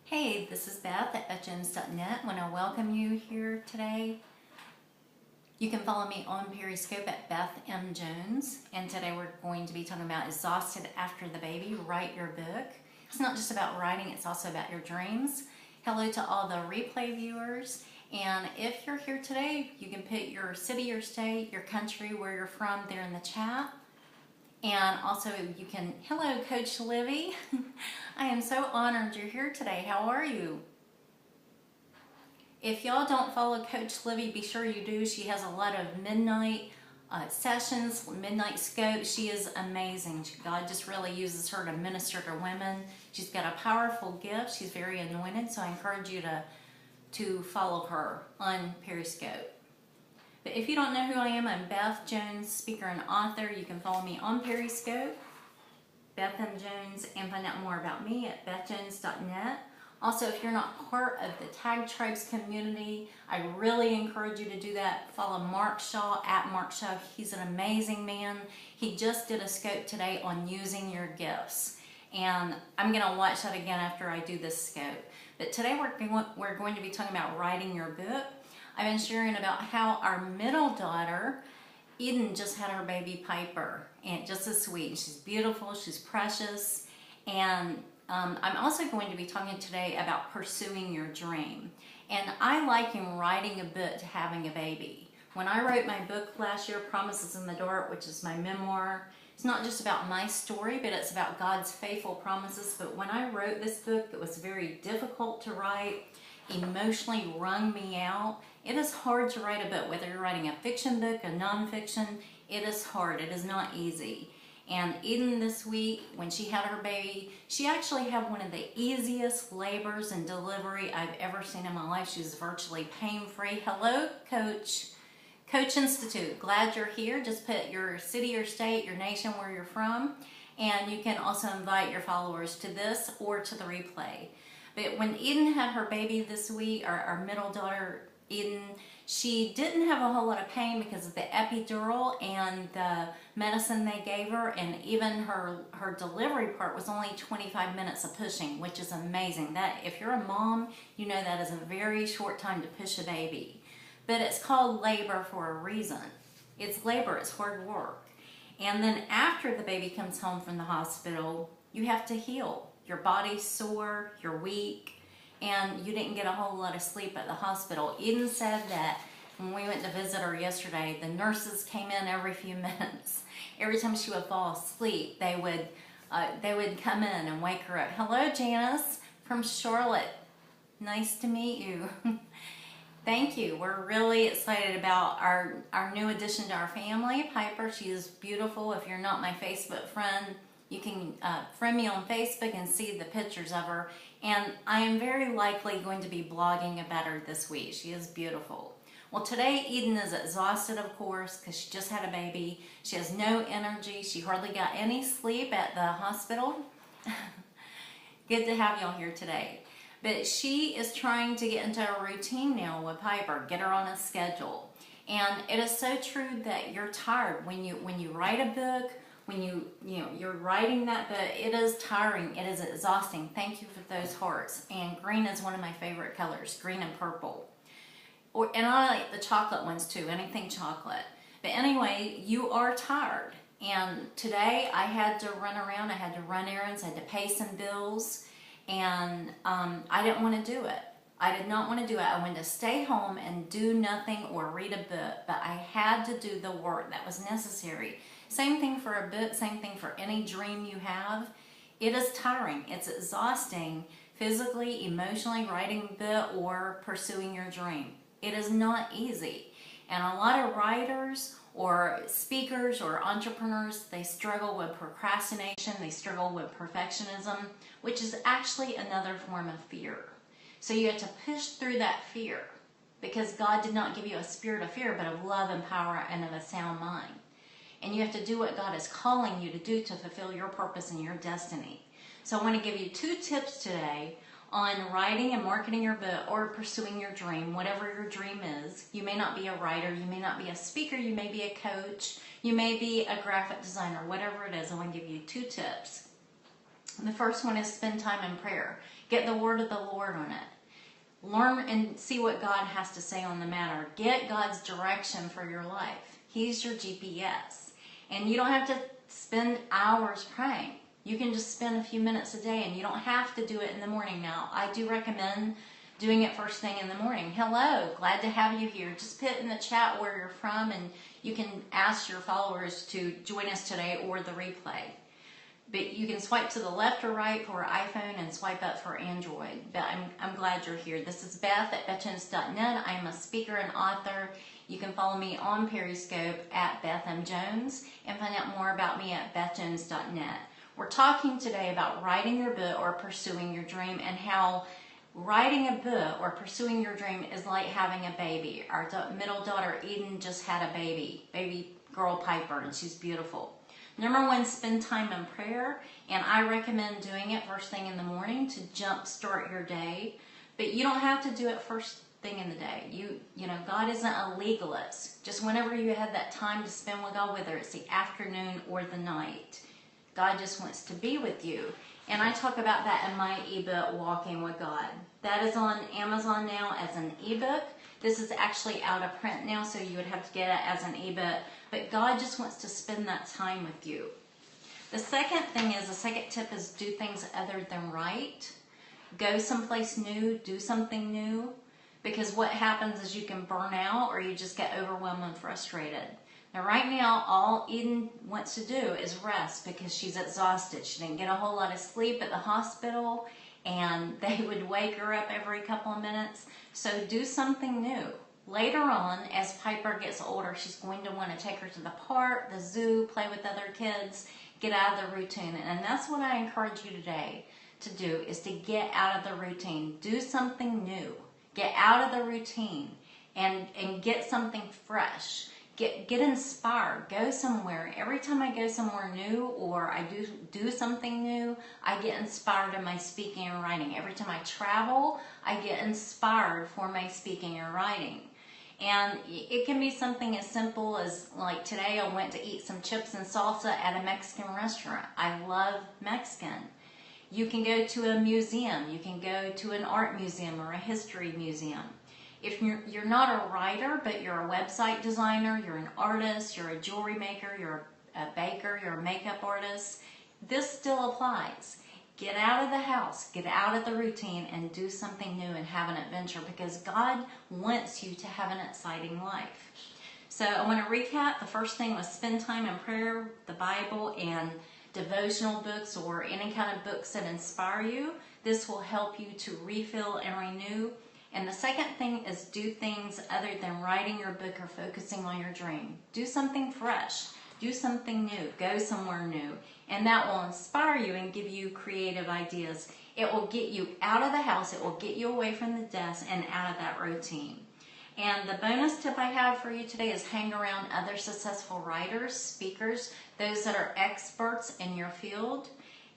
Hey, this is Beth at BethJones.net. I want to welcome you here today. You can follow me on Periscope at Beth M. Jones, and today we're going to be talking about Exhausted After the Baby, Write Your Book. It's not just about writing, it's also about your dreams. Hello to all the replay viewers, and if you're here today, you can put your city, your state, your country, where you're from there in the chat. And also you can, hello Coach Livy. I am so honored you're here today. How are you? If y'all don't follow Coach Livy, be sure you do. She has a lot of midnight sessions, midnight scope. She is amazing. God just really uses her to minister to women. She's got a powerful gift. She's very anointed, so I encourage you to follow her on Periscope. But if you don't know who I am, I'm Beth Jones, speaker and author. You can follow me on Periscope, Beth M. Jones, and find out more about me at BethJones.net. Also, if you're not part of the Tag Tribes community, I really encourage you to do that. Follow Mark Shaw at Mark Shaw. He's an amazing man. He just did a scope today on using your gifts. And I'm going to watch that again after I do this scope. But today we're going to be talking about writing your book. I've been sharing about how our middle daughter, Eden, just had her baby Piper, and just as sweet. She's beautiful, she's precious, and I'm also going to be talking today about pursuing your dream. And I liken writing a book to having a baby. When I wrote my book last year, Promises in the Dark, which is my memoir, it's not just about my story, but it's about God's faithful promises. But when I wrote this book, it was very difficult to write, emotionally wrung me out. It is hard to write a book, whether you're writing a fiction book, a nonfiction, it is hard, it is not easy. And Eden this week, when she had her baby, she actually had one of the easiest labors and delivery I've ever seen in my life. She was virtually pain-free. Hello, Coach Institute. Glad you're here. Just put your city or state, your nation, where you're from, and you can also invite your followers to this or to the replay. But when Eden had her baby this week, our middle daughter, Eden, she didn't have a whole lot of pain because of the epidural and the medicine they gave her, and even her delivery part was only 25 minutes of pushing, which is amazing. That if you're a mom, you know that is a very short time to push a baby. But it's called labor for a reason. It's labor, it's hard work. And then after the baby comes home from the hospital, you have to heal. Your body's sore, you're weak, and you didn't get a whole lot of sleep at the hospital. Eden said that when we went to visit her yesterday, the nurses came in every few minutes. Every time she would fall asleep, they would come in and wake her up. Hello, Janice from Charlotte. Nice to meet you. Thank you. We're really excited about our new addition to our family, Piper. She is beautiful. If you're not my Facebook friend, you can friend me on Facebook and see the pictures of her. And I am very likely going to be blogging about her this week. She is beautiful. Well, today Eden is exhausted, of course, because she just had a baby. She has no energy. She hardly got any sleep at the hospital. Good to have y'all here today. But she is trying to get into a routine now with Piper, get her on a schedule. And it is so true that you're tired when you write a book. When you're writing that book, it is tiring, it is exhausting. Thank you for those hearts. And green is one of my favorite colors, green and purple. And I like the chocolate ones too, anything chocolate. But anyway, you are tired. And today I had to run around, I had to run errands, I had to pay some bills, and I didn't want to do it. I did not want to do it. I wanted to stay home and do nothing or read a book, but I had to do the work that was necessary. Same thing for a book, same thing for any dream you have. It is tiring, it's exhausting, physically, emotionally, writing a book or pursuing your dream. It is not easy. And a lot of writers or speakers or entrepreneurs, they struggle with procrastination, they struggle with perfectionism, which is actually another form of fear. So you have to push through that fear, because God did not give you a spirit of fear, but of love and power and of a sound mind. And you have to do what God is calling you to do to fulfill your purpose and your destiny. So I want to give you 2 tips today on writing and marketing your book or pursuing your dream, whatever your dream is. You may not be a writer, you may not be a speaker, you may be a coach, you may be a graphic designer, whatever it is. I want to give you 2 tips. The first one is spend time in prayer. Get the word of the Lord on it. Learn and see what God has to say on the matter. Get God's direction for your life. He's your GPS. And you don't have to spend hours praying. You can just spend a few minutes a day, and you don't have to do it in the morning. Now, I do recommend doing it first thing in the morning. Hello, glad to have you here. Just put in the chat where you're from, and you can ask your followers to join us today or the replay. But you can swipe to the left or right for iPhone and swipe up for Android. But I'm glad you're here. This is Beth at BethJones.net. I'm a speaker and author. You can follow me on Periscope at Beth M. Jones and find out more about me at BethJones.net. We're talking today about writing your book or pursuing your dream, and how writing a book or pursuing your dream is like having a baby. Our middle daughter Eden just had a baby girl Piper, and she's beautiful. Number one, spend time in prayer, and I recommend doing it first thing in the morning to jumpstart your day. But you don't have to do it first thing in the day. You know, God isn't a legalist. Just whenever you have that time to spend with God, whether it's the afternoon or the night, God just wants to be with you. And I talk about that in my ebook, Walking with God. That is on Amazon now as an ebook. This is actually out of print now, so you would have to get it as an ebook. But God just wants to spend that time with you. The second tip is do things other than write. Go someplace new, do something new. Because what happens is you can burn out, or you just get overwhelmed and frustrated. Now right now, all Eden wants to do is rest because she's exhausted. She didn't get a whole lot of sleep at the hospital, and they would wake her up every couple of minutes. So do something new. Later on, as Piper gets older, she's going to want to take her to the park, the zoo, play with other kids, get out of the routine. And that's what I encourage you today to do, is to get out of the routine. Do something new. Get out of the routine and get something fresh. Get inspired. Go somewhere. Every time I go somewhere new, or I do something new, I get inspired in my speaking and writing. Every time I travel, I get inspired for my speaking and writing. And it can be something as simple as, like today I went to eat some chips and salsa at a Mexican restaurant. I love Mexican. You can go to a museum. You can go to an art museum or a history museum. If you're not a writer, but you're a website designer, you're an artist, you're a jewelry maker, you're a baker, you're a makeup artist, this still applies. Get out of the house, get out of the routine, and do something new and have an adventure, because God wants you to have an exciting life. So I want to recap. The first thing was spend time in prayer, the Bible, and devotional books, or any kind of books that inspire you. This will help you to refill and renew. And the second thing is do things other than writing your book or focusing on your dream. Do something fresh. Do something new. Go somewhere new. And that will inspire you and give you creative ideas. It will get you out of the house. It will get you away from the desk and out of that routine. And the bonus tip I have for you today is hang around other successful writers, speakers, those that are experts in your field,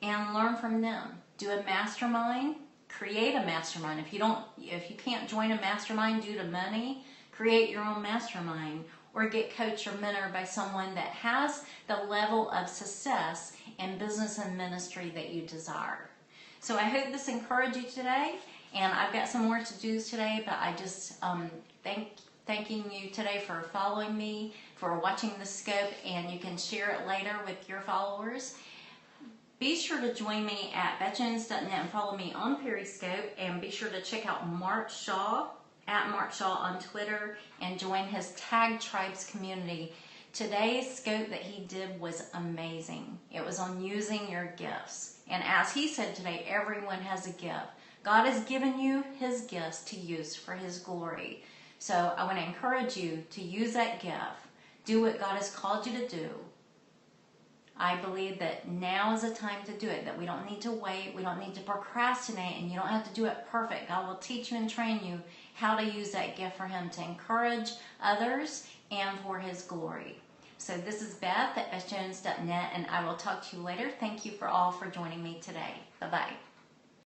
and learn from them. Do a mastermind. Create a mastermind. If you can't join a mastermind due to money, create your own mastermind, or get coached or mentored by someone that has the level of success in business and ministry that you desire. So I hope this encouraged you today, and I've got some more to-dos today, but I just thanking you today for following me, for watching the scope, and you can share it later with your followers. Be sure to join me at BethJones.net and follow me on Periscope, and be sure to check out Mark Shaw, at Mark Shaw on Twitter, and join his Tag Tribes community. Today's scope that he did was amazing. It was on using your gifts. And as he said today, everyone has a gift. God has given you his gifts to use for his glory. So I want to encourage you to use that gift. Do what God has called you to do. I believe that now is the time to do it, that we don't need to wait, we don't need to procrastinate, and you don't have to do it perfect. God will teach you and train you how to use that gift for him to encourage others and for his glory. So this is Beth at BethJones.net, and I will talk to you later. Thank you all for joining me today. Bye-bye.